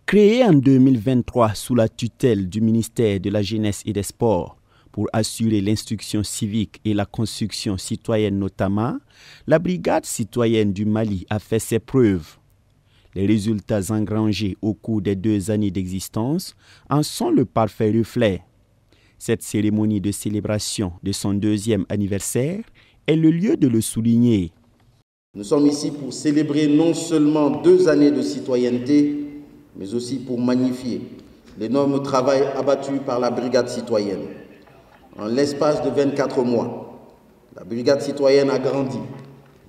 Créée en 2023 sous la tutelle du ministère de la Jeunesse et des Sports pour assurer l'instruction civique et la construction citoyenne notamment, la Brigade citoyenne du Mali a fait ses preuves. Les résultats engrangés au cours des 2 années d'existence en sont le parfait reflet. Cette cérémonie de célébration de son 2e anniversaire est le lieu de le souligner. Nous sommes ici pour célébrer non seulement 2 années de citoyenneté, mais aussi pour magnifier l'énorme travail abattu par la Brigade citoyenne. En l'espace de 24 mois, la Brigade citoyenne a grandi,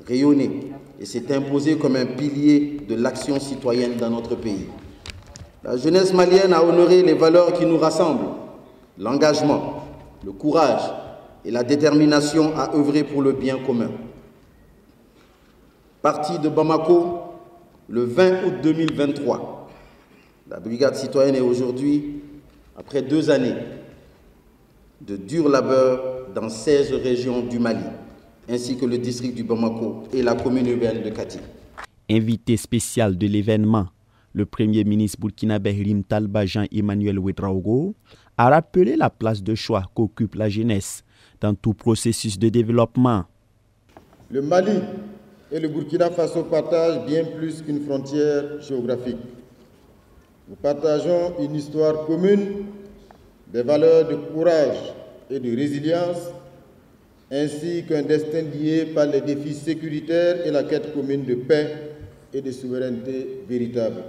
rayonné et s'est imposée comme un pilier de l'action citoyenne dans notre pays. La jeunesse malienne a honoré les valeurs qui nous rassemblent, l'engagement, le courage et la détermination à œuvrer pour le bien commun. Partie de Bamako le 20 août 2023, la Brigade citoyenne est aujourd'hui, après 2 années de dur labeur dans 16 régions du Mali, ainsi que le district du Bamako et la commune urbaine de Kati. Invité spécial de l'événement, le Premier ministre burkinabé Rim Talba Jean-Emmanuel Ouedraogo a rappelé la place de choix qu'occupe la jeunesse dans tout processus de développement. Le Mali et le Burkina Faso partagent bien plus qu'une frontière géographique. Nous partageons une histoire commune, des valeurs de courage et de résilience, ainsi qu'un destin lié par les défis sécuritaires et la quête commune de paix et de souveraineté véritable.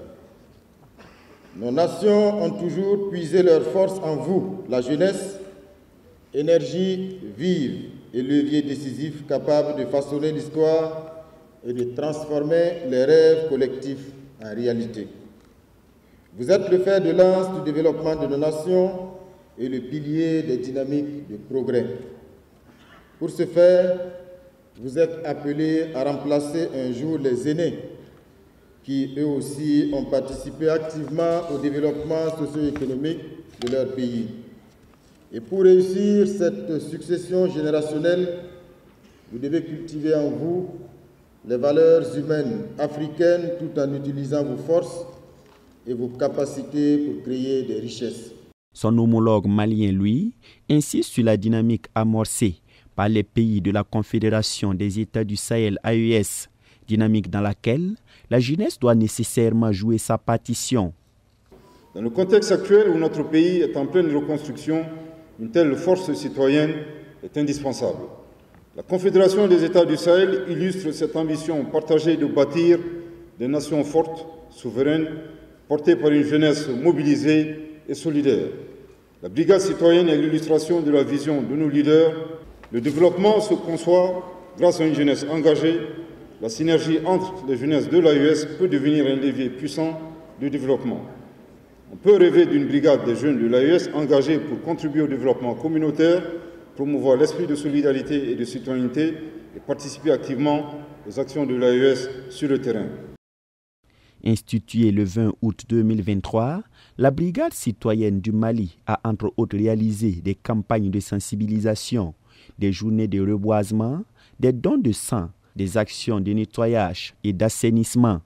Nos nations ont toujours puisé leur force en vous, la jeunesse, énergie vive et levier décisif capable de façonner l'histoire et de transformer les rêves collectifs en réalité. Vous êtes le fer de lance du développement de nos nations et le pilier des dynamiques de progrès. Pour ce faire, vous êtes appelés à remplacer un jour les aînés qui, eux aussi, ont participé activement au développement socio-économique de leur pays. Et pour réussir cette succession générationnelle, vous devez cultiver en vous les valeurs humaines africaines tout en utilisant vos forces et vos capacités pour créer des richesses. Son homologue malien, lui, insiste sur la dynamique amorcée par les pays de la Confédération des États du Sahel AES, dynamique dans laquelle la jeunesse doit nécessairement jouer sa partition. Dans le contexte actuel où notre pays est en pleine reconstruction, une telle force citoyenne est indispensable. La Confédération des États du Sahel illustre cette ambition partagée de bâtir des nations fortes, souveraines, portées par une jeunesse mobilisée et solidaire. La Brigade citoyenne est l'illustration de la vision de nos leaders. Le développement se conçoit grâce à une jeunesse engagée. La synergie entre les jeunesses de l'AES peut devenir un levier puissant de développement. On peut rêver d'une brigade des jeunes de l'AES engagée pour contribuer au développement communautaire, promouvoir l'esprit de solidarité et de citoyenneté et participer activement aux actions de l'AES sur le terrain. Instituée le 20 août 2023, la Brigade citoyenne du Mali a entre autres réalisé des campagnes de sensibilisation, des journées de reboisement, des dons de sang, des actions de nettoyage et d'assainissement.